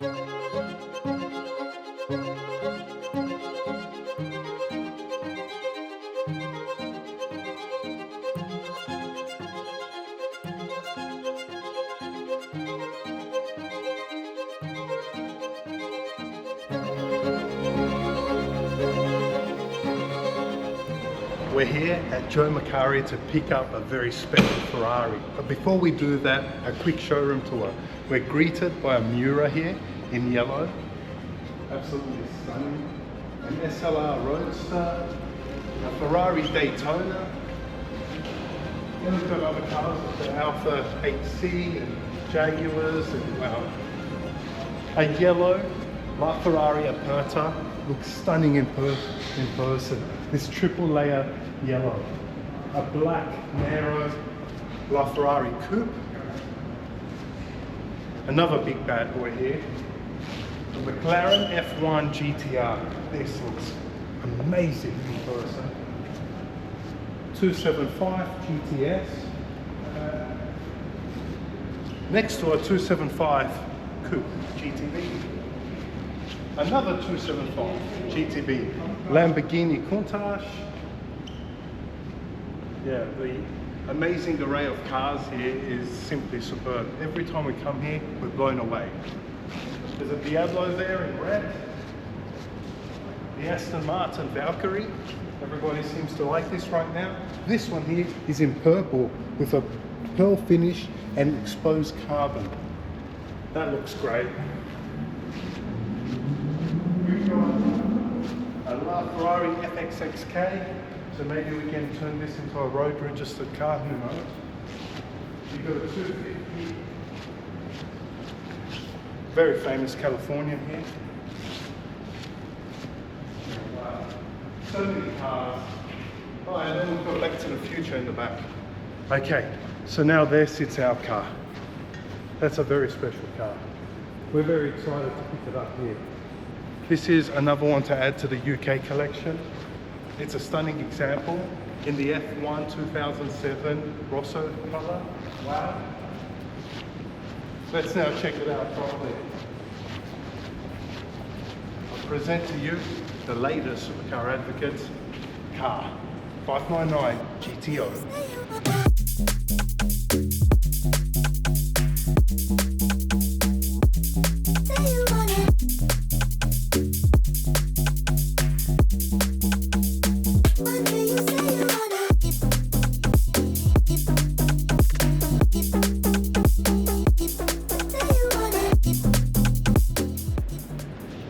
We're here at Joe Macari to pick up a very special Ferrari. But before we do that, a quick showroom tour. We're greeted by a Miura here in yellow. Absolutely stunning. An SLR Roadster, a Ferrari Daytona. Then we've got other cars like the Alfa HC and Jaguars and wow. A yellow LaFerrari Aperta looks stunning in person. This triple layer yellow. A black narrow LaFerrari coupe. Another big bad boy here. The McLaren F1 GTR. This looks amazing in person. 275 GTS. Next to a 275 coupe GTB. Another 275 GTB Lamborghini Countach. Yeah, the amazing array of cars here is simply superb. Every time we come here, we're blown away. There's a Diablo there in red. The Aston Martin Valkyrie. Everybody seems to like this right now. This one here is in purple with a pearl finish and exposed carbon. That looks great. We've got a LaFerrari FXXK, so maybe we can turn this into a road registered car, who knows. You've got a 250, very famous Californian here. Wow, so many cars. Oh, and then we've got Back to the Future in the back. Okay, so now there sits our car. That's a very special car. We're very excited to pick it up here. This is another one to add to the UK collection. It's a stunning example in the F1 2007 Rosso colour. Wow. Let's now check it out properly. I'll present to you the latest Supercar Advocates car, 599 GTO.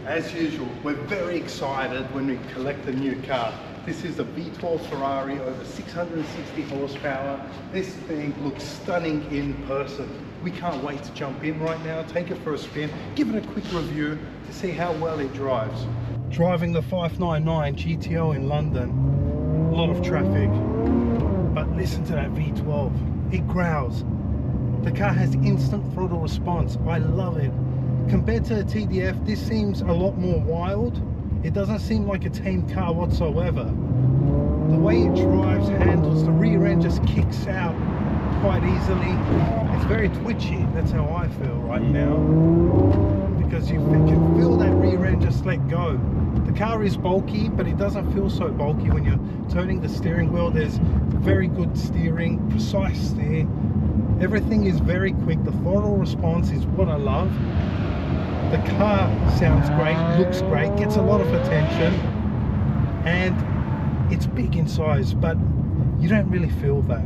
As usual, we're very excited when we collect a new car. This is a V12 Ferrari over 660 horsepower. This thing looks stunning in person. We can't wait to jump in right now, take it for a spin, give it a quick review to see how well it drives. Driving the 599 GTO in London, a lot of traffic, but listen to that V12, it growls. The car has instant throttle response, I love it. Compared to the TDF, this seems a lot more wild. It doesn't seem like a tame car whatsoever. The way it drives, handles, the rear end just kicks out quite easily. It's very twitchy, that's how I feel right now. Because you can feel that rear end just let go. The car is bulky, but it doesn't feel so bulky when you're turning the steering wheel. There's very good steering, precise steer. Everything is very quick. The throttle response is what I love. The car sounds great, looks great, gets a lot of attention, and it's big in size, but you don't really feel that.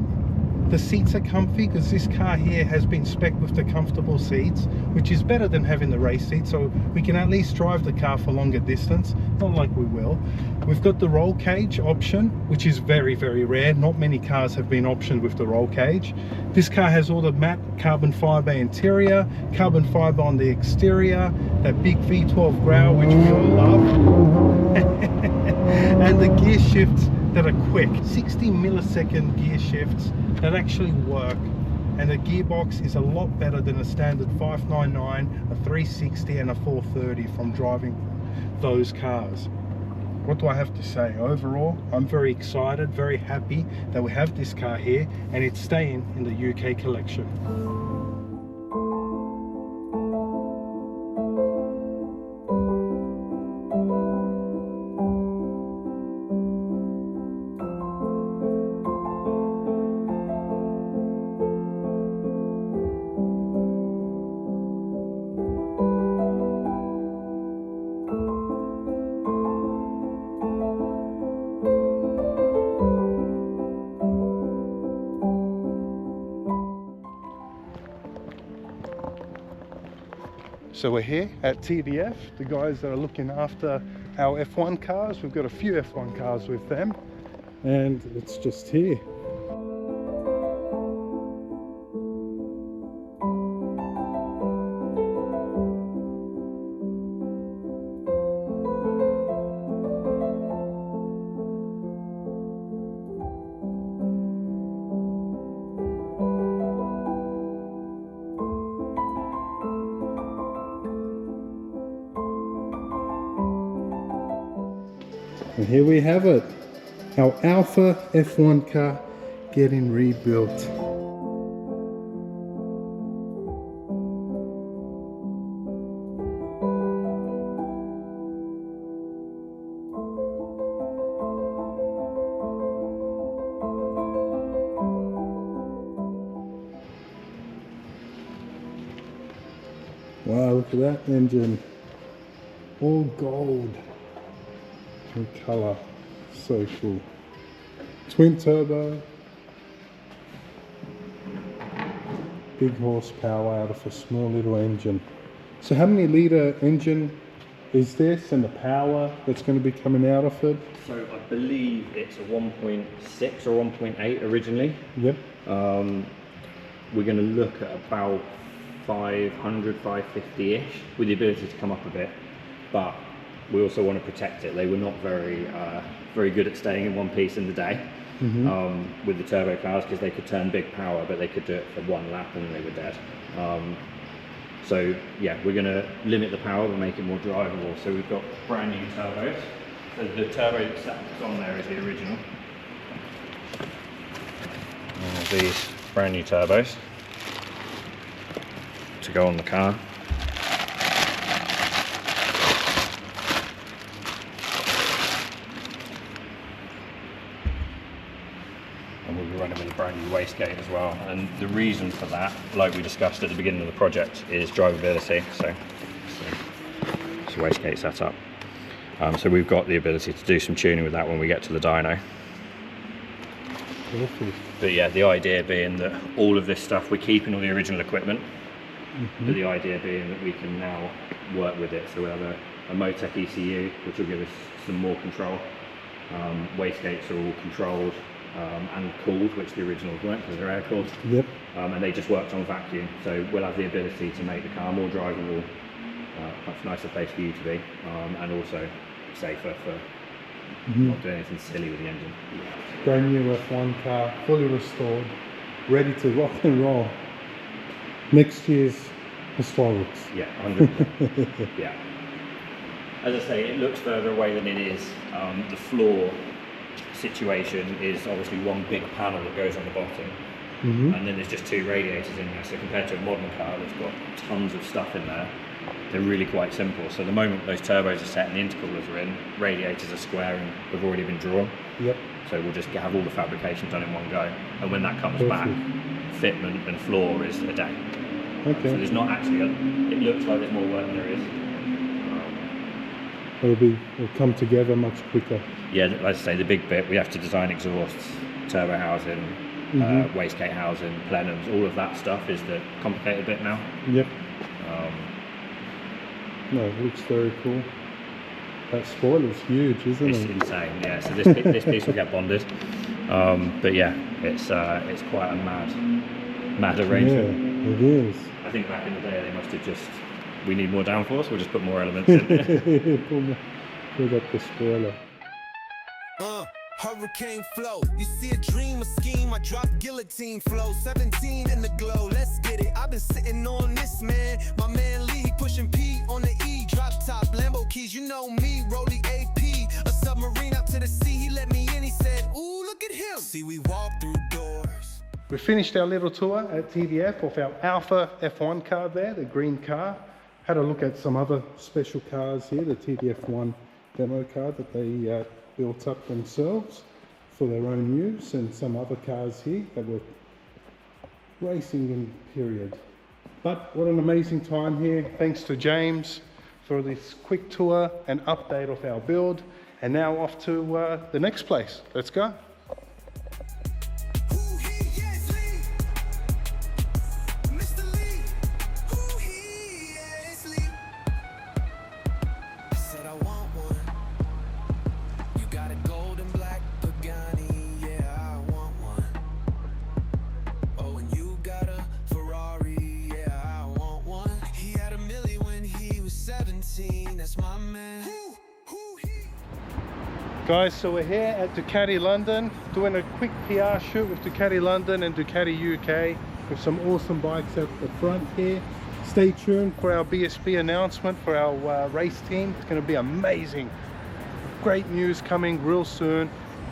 The seats are comfy because this car here has been spec'd with the comfortable seats, which is better than having the race seat, so we can at least drive the car for longer distance, not like we will. We've got the roll cage option, which is very, very rare. Not many cars have been optioned with the roll cage. This car has all the matte carbon fiber interior, carbon fiber on the exterior, that big V12 growl, which we all love, and the gear shifts that are quick, 60 millisecond gear shifts that actually work, and the gearbox is a lot better than a standard 599, a 360 and a 430 from driving those cars. What do I have to say? Overall, I'm very excited, very happy that we have this car here and it's staying in the UK collection. So we're here at TDF, the guys that are looking after our F1 cars. We've got a few F1 cars with them, and it's just here. And here we have it, our Alfa F1 car getting rebuilt. Wow, look at that engine, all gold. Colour, so cool. Twin turbo, big horsepower out of a small little engine. So how many litre engine is this, and the power that's going to be coming out of it? So I believe it's a 1.6 or 1.8 originally. Yep. We're going to look at about 500, 550-ish with the ability to come up a bit, but we also want to protect it. They were not very good at staying in one piece in the day with the turbo cars, because they could turn big power, but they could do it for one lap and then they were dead. So yeah, we're going to limit the power but make it more drivable. So we've got brand new turbos. So the turbo that's on there is the original. And these brand new turbos to go on the car. Running with a brand new wastegate as well, and the reason for that, like we discussed at the beginning of the project, is drivability. So wastegate set up. So we've got the ability to do some tuning with that when we get to the dyno. But yeah, the idea being that all of this stuff, we're keeping all the original equipment, but the idea being that we can now work with it. So we'll have a Motec ECU, which will give us some more control. Wastegates are all controlled and cooled, which the originals weren't because they're air cooled. Yep. And they just worked on vacuum. So we'll have the ability to make the car more drivable, much nicer place for you to be, and also safer for not doing anything silly with the engine. Brand new F1 car, fully restored, ready to rock and roll. Next year's historics. Yeah, 100%. Yeah. As I say, it looks further away than it is. The floor situation is obviously one big panel that goes on the bottom, and then there's just two radiators in there. So compared to a modern car that's got tons of stuff in there, they're really quite simple. So the moment those turbos are set and the intercoolers are in, radiators are square and have already been drawn. Yep. So we'll just have all the fabrication done in one go, and when that comes back, fitment and floor is a day. Okay. So there's not actually it looks like there's more work than there is. It'll come together much quicker. Yeah, as I say, the big bit, we have to design exhausts, turbo housing, wastegate housing, plenums, all of that stuff is the complicated bit now. Yep. No, it looks very cool. That spoiler's huge, isn't it? It's insane, yeah. So this piece will get bonded. But yeah, it's quite a mad arrangement. Yeah, it is. I think back in the day they must have just, we need more downforce, we'll just put more elements in. Put up the spoiler. Hurricane flow, you see a dream, a scheme, I drop guillotine flow, 17 in the glow, let's get it, I've been sitting on this, man, my man Lee, pushing P on the E, drop top, Lambo keys, you know me, Rolly AP, a submarine out to the sea, he let me in, he said, ooh, look at him, see we walk through doors. We finished our little tour at TDF of our Alfa F1 car there, the green car. Had a look at some other special cars here, the TDF1 demo car that they built up themselves for their own use, and some other cars here that were racing in period. But what an amazing time here. Thanks to James for this quick tour and update of our build. And now off to the next place. Let's go. Mr. Lee, who he is, Lee. 17, that's my man. Guys, so we're here at Ducati London doing a quick PR shoot with Ducati London and Ducati UK with some awesome bikes at the front here. Stay tuned for our BSB announcement for our race team. It's going to be amazing. Great news coming real soon.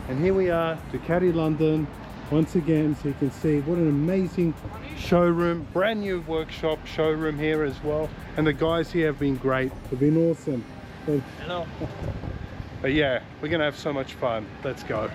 And here we are, Ducati London once again, so you can see what an amazing showroom, brand new workshop showroom here as well. And the guys here have been great. They've been awesome. Hello. But yeah, we're gonna have so much fun. Let's go.